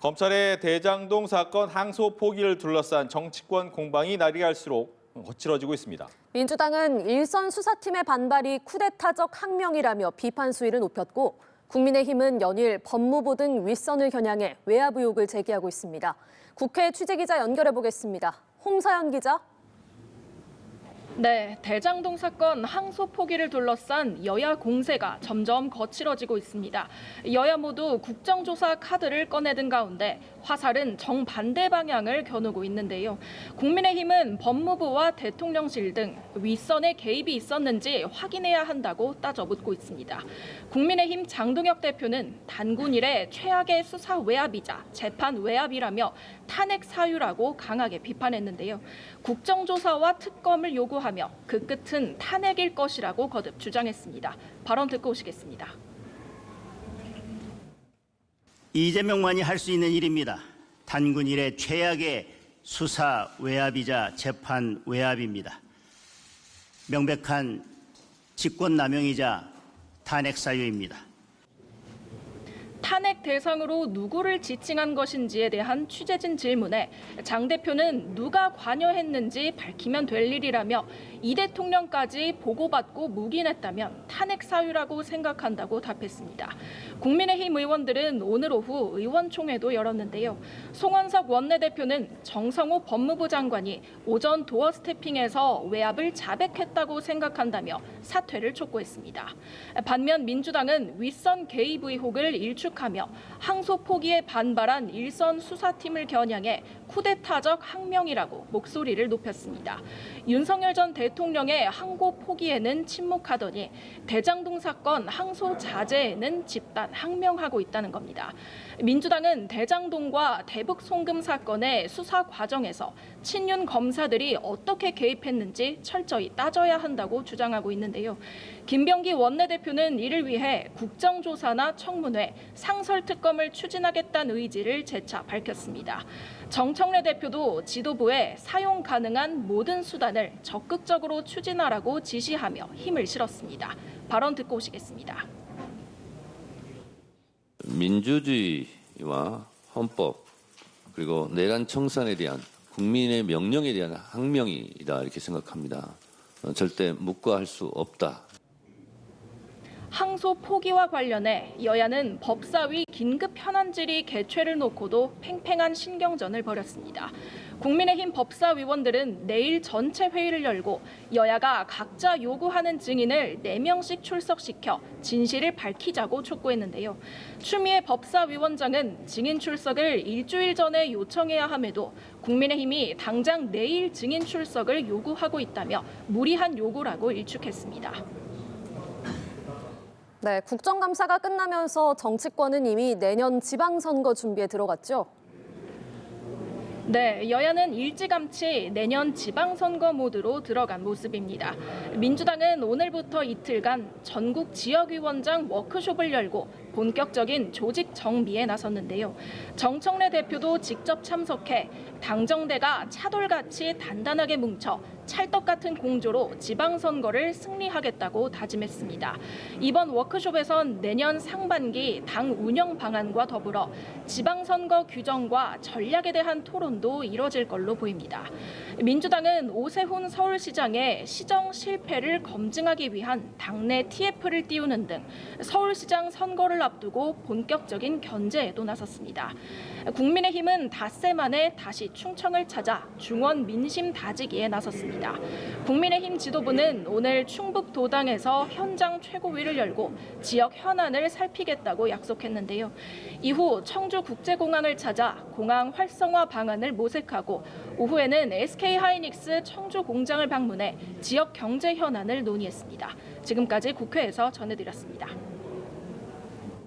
검찰의 대장동 사건 항소 포기를 둘러싼 정치권 공방이 날이 갈수록 거칠어지고 있습니다. 민주당은 일선 수사팀의 반발이 쿠데타적 항명이라며 비판 수위를 높였고 국민의힘은 연일 법무부 등 윗선을 겨냥해 외압 의혹을 제기하고 있습니다. 국회 취재기자 연결해 보겠습니다. 홍사연 기자. 네, 대장동 사건 항소 포기를 둘러싼 여야 공세가 점점 거칠어지고 있습니다. 여야 모두 국정조사 카드를 꺼내든 가운데 화살은 정반대 방향을 겨누고 있는데요. 국민의힘은 법무부와 대통령실 등 윗선의 개입이 있었는지 확인해야 한다고 따져묻고 있습니다. 국민의힘 장동혁 대표는 단군 이래 최악의 수사 외압이자 재판 외압이라며 탄핵 사유라고 강하게 비판했는데요. 국정조사와 특검을 요구하며 그 끝은 탄핵일 것이라고 거듭 주장했습니다. 발언 듣고 오시겠습니다. 이재명만이 할 수 있는 일입니다. 단군 이래 최악의 수사 외압이자 재판 외압입니다. 명백한 직권남용이자 탄핵 사유입니다. 탄핵 대상으로 누구를 지칭한 것인지에 대한 취재진 질문에 장 대표는 누가 관여했는지 밝히면 될 일이라며 이 대통령까지 보고받고 묵인했다면 탄핵 사유라고 생각한다고 답했습니다. 국민의힘 의원들은 오늘 오후 의원총회도 열었는데요. 송원석 원내대표는 정성호 법무부 장관이 오전 도어 스태핑에서 외압을 자백했다고 생각한다며 사퇴를 촉구했습니다. 반면 민주당은 윗선 개입 의혹을 일축하며 항소 포기에 반발한 일선 수사팀을 겨냥해 쿠데타적 항명이라고 목소리를 높였습니다. 윤석열 전 대통령의 항고 포기에는 침묵하더니 대장동 사건 항소 자제에는 집단 항명하고 있다는 겁니다. 민주당은 대장동과 대북 송금 사건의 수사 과정에서 친윤 검사들이 어떻게 개입했는지 철저히 따져야 한다고 주장하고 있는데요. 김병기 원내대표는 이를 위해 국정조사나 청문회, 상설특검을 추진하겠다는 의지를 재차 밝혔습니다. 정청래 대표도 지도부에 사용 가능한 모든 수단을 적극적으로 추진하라고 지시하며 힘을 실었습니다. 발언 듣고 오시겠습니다. 민주주의와 헌법 그리고 내란 청산에 대한 국민의 명령에 대한 항명이다 이렇게 생각합니다. 절대 묵과할 수 없다. 항소 포기와 관련해 여야는 법사위 긴급 현안 질의 개최를 놓고도 팽팽한 신경전을 벌였습니다. 국민의힘 법사위원들은 내일 전체 회의를 열고 여야가 각자 요구하는 증인을 4명씩 출석시켜 진실을 밝히자고 촉구했는데요. 추미애 법사위원장은 증인 출석을 일주일 전에 요청해야 함에도 국민의힘이 당장 내일 증인 출석을 요구하고 있다며 무리한 요구라고 일축했습니다. 네, 국정감사가 끝나면서 정치권은 이미 내년 지방선거 준비에 들어갔죠. 네, 여야는 일찌감치 내년 지방선거 모드로 들어간 모습입니다. 민주당은 오늘부터 이틀간 전국 지역위원장 워크숍을 열고 본격적인 조직 정비에 나섰는데요. 정청래 대표도 직접 참석해 당정대가 차돌같이 단단하게 뭉쳐 찰떡 같은 공조로 지방선거를 승리하겠다고 다짐했습니다. 이번 워크숍에선 내년 상반기 당 운영 방안과 더불어 지방선거 규정과 전략에 대한 토론도 이뤄질 걸로 보입니다. 민주당은 오세훈 서울시장의 시정 실패를 검증하기 위한 당내 TF를 띄우는 등 서울시장 선거를 앞두고 본격적인 견제에도 나섰습니다. 국민의힘은 닷새 만에 다시 충청을 찾아 중원 민심 다지기에 나섰습니다. 국민의힘 지도부는 오늘 충북 도당에서 현장 최고위를 열고 지역 현안을 살피겠다고 약속했는데요. 이후 청주국제공항을 찾아 공항 활성화 방안을 모색하고 오후에는 SK하이닉스 청주 공장을 방문해 지역 경제 현안을 논의했습니다. 지금까지 국회에서 전해드렸습니다.